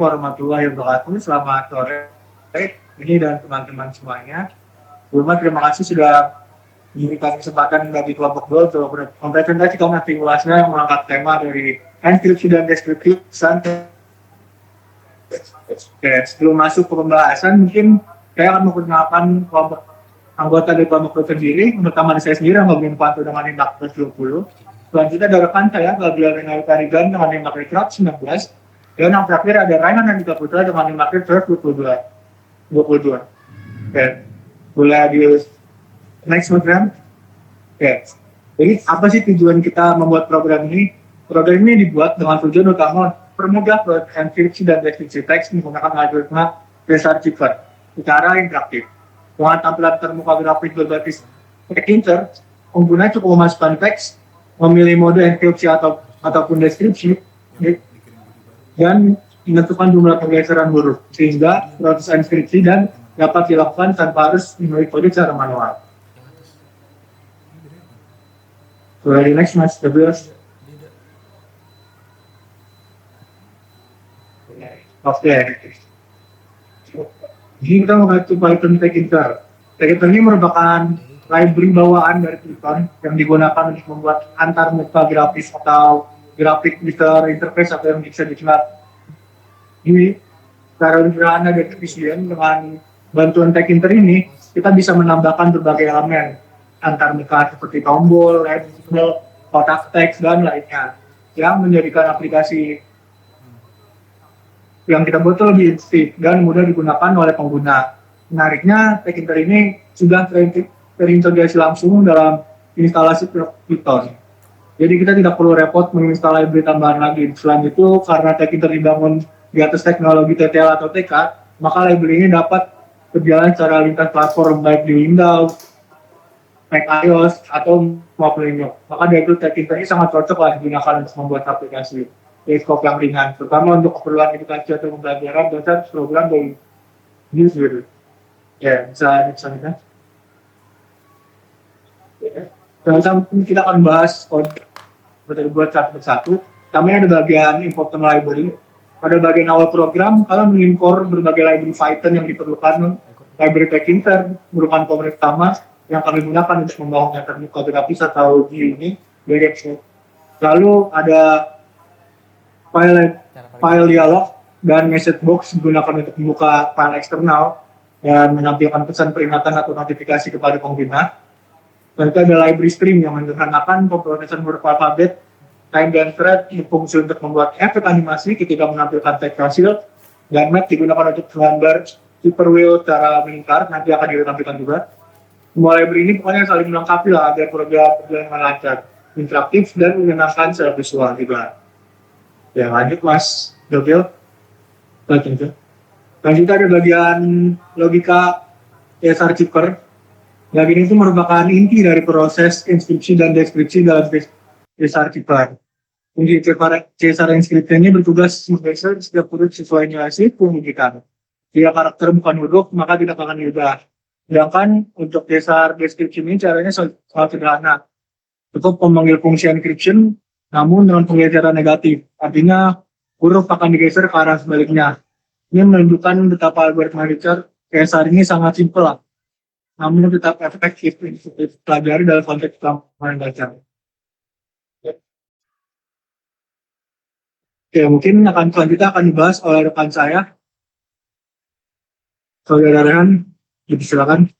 Warahmatullahi wabarakatuh. Selamat sore ini dan teman-teman semuanya. Sebelumnya terima kasih sudah memberikan kesempatan bagi kelompok dua untuk mempresentasikan materi ulasnya yang mengangkat tema dari enkripsi dan deskripsi. Oke, sebelum masuk ke pembahasan, mungkin saya akan memperkenalkan kelompok anggota dari kelompok dua sendiri. Pertama saya sendiri yang bagian Pantu dengan impact plus 20. Selanjutnya ada rekan saya, Gabriel Renal Tarigan dengan impact rate 19. Dan yang terakhir ada Raihan dan Dika Putra dengan impact rate 22. Oke, boleh di next program. Oke, jadi apa sih tujuan kita membuat program ini? Program ini dibuat dengan tujuan utama permudah proses enkripsi dan deskripsi teks menggunakan algoritma Resarchiver secara interaktif. Dengan tampilan terbuka grafis berbasis printer, pengguna cukup memasukkan teks, memilih mode enkripsi ataupun deskripsi, dan menentukan jumlah pergeseran huruf, sehingga proses enkripsi dan dapat dilakukan tanpa harus menulis kode secara manual. Boleh next mas, Gabriel. Oke. Jadi kita mengacu Python Tkinter. Tkinter ini merupakan library bawaan dari Python yang digunakan untuk membuat antar muka grafis atau grafik user interface atau yang bisa dikenal ini secara sederhana dan efisien. Dengan bantuan Tkinter ini kita bisa menambahkan berbagai elemen antar muka seperti tombol, label, kotak teks dan lainnya yang menjadikan aplikasi yang kita buat lebih intuitif dan mudah digunakan oleh pengguna. Menariknya, Tkinter ini sudah terintegrasi langsung dalam instalasi Python. Jadi kita tidak perlu repot menginstal library tambahan lagi. Selain itu, karena Tkinter dibangun di atas teknologi TTL atau TK, maka library ini dapat berjalan secara lintas platform baik di Windows, Mac iOS, atau maupun Linux. Maka dari itu Tkinter ini sangat cocok lah digunakan untuk membuat aplikasi skop yang ringan, terutama untuk keperluan edukasi atau pembelajaran dasar program dari user. Ya, misalnya. Sekarang kita akan bahas kode buat satu persatu. Namanya ada bagian important library. Pada bagian awal program, kalian mengimpor berbagai library Python yang diperlukan. Library Tkinter merupakan komponen utama yang kami gunakan untuk membangun metode kode grafis atau GUI ini. Lalu ada file dialog dan message box digunakan untuk membuka file eksternal dan menampilkan pesan peringatan atau notifikasi kepada pengguna. Dan ada library stream yang menyederhanakan pemrosesan huruf alfabet, time dan thread berfungsi untuk membuat efek animasi ketika menampilkan teks hasil, dan map digunakan untuk menggambar super wheel secara melingkar, nanti akan ditampilkan juga. Semua library ini pokoknya saling melengkapi lah agar program berjalan dengan lancar, interaktif dan menyenangkan secara visual juga. Ya lanjut mas Gabriel. Lanjut ada bagian logika Resarchiver. Bagian itu merupakan inti dari proses inskripsi dan deskripsi dalam Resarchiver. Fungsi Caesar inskripsi ini bertugas menggeser setiap huruf sesuai nilai pendidikan. Jika karakter bukan huruf, maka tidak akan diubah. Sedangkan untuk Caesar deskripsi ini caranya sangat sederhana. Cukup memanggil fungsi encryption namun dengan penggeseran negatif. Artinya huruf akan digeser ke arah sebaliknya. Ini menunjukkan betapa algoritma Caesar ini sangat simpel lah, namun tetap efektif untuk dipelajari dalam konteks pemahaman dasar. Oke, mungkin selanjutnya akan dibahas oleh rekan saya, Saudara Rehan. Silakan.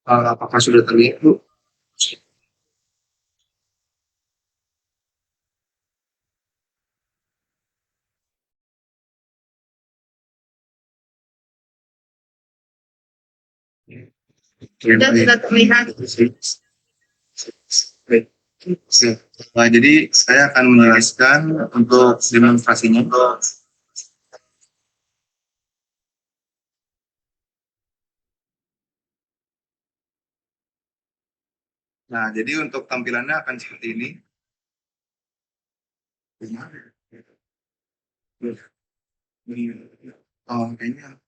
Apakah sudah terlihat, Bu? Sudah terlihat. Baik. Jadi saya akan menjelaskan untuk demonstrasinya. Nah, jadi untuk tampilannya akan seperti ini. Oh, kayaknya.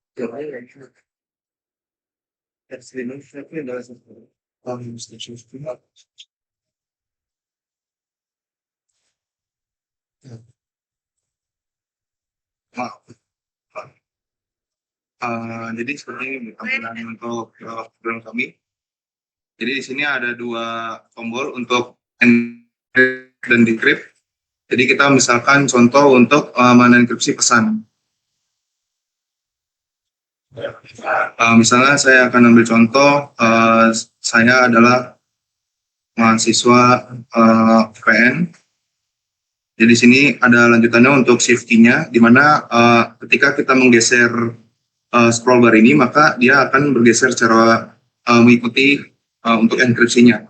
Maaf. Jadi seperti ini tampilan untuk program kami. Jadi di sini ada dua tombol untuk encrypt dan decrypt. Jadi kita misalkan contoh untuk menenkripsi pesan. Misalnya saya akan ambil contoh, saya adalah mahasiswa PN. Jadi di sini ada lanjutannya untuk shift key-nya, di mana ketika kita menggeser scroll bar ini, maka dia akan bergeser secara mengikuti untuk enkripsinya.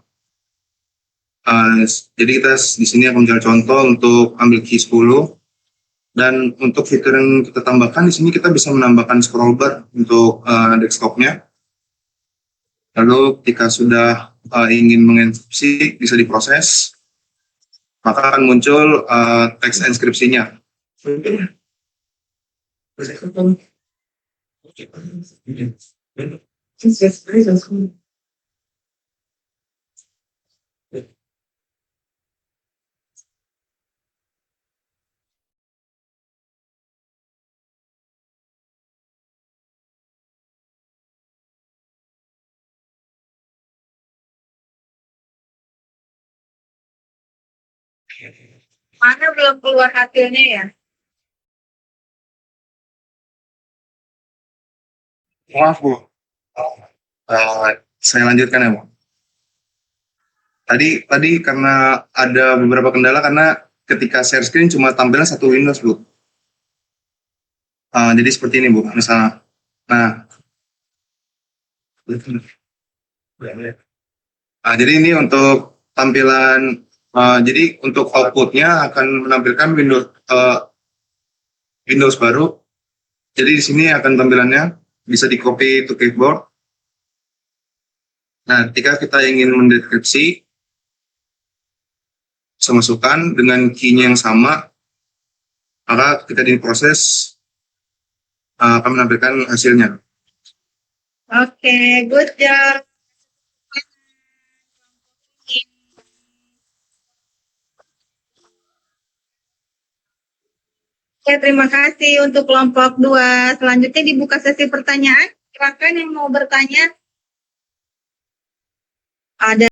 Jadi kita di sini akan mencari contoh untuk ambil key 10. Dan untuk fitur yang kita tambahkan di sini kita bisa menambahkan scroll bar untuk desktopnya. Lalu ketika sudah ingin mengenkripsi bisa diproses, maka akan muncul teks inskripsinya. Mana belum keluar hasilnya ya? Maaf Bu, saya lanjutkan ya Bu. Tadi karena ada beberapa kendala karena ketika share screen cuma tampilnya satu Windows Bu. Jadi seperti ini Bu, misalnya. Nah, jadi ini untuk tampilan. Jadi untuk outputnya akan menampilkan Windows baru. Jadi di sini akan tampilannya bisa di copy to keyboard. Nah, ketika kita ingin mendekripsi, bisa masukkan dengan key-nya yang sama, maka ketika diproses akan menampilkan hasilnya. Oke, good job. Oke, terima kasih untuk kelompok 2. Selanjutnya dibuka sesi pertanyaan. Silakan yang mau bertanya. Ada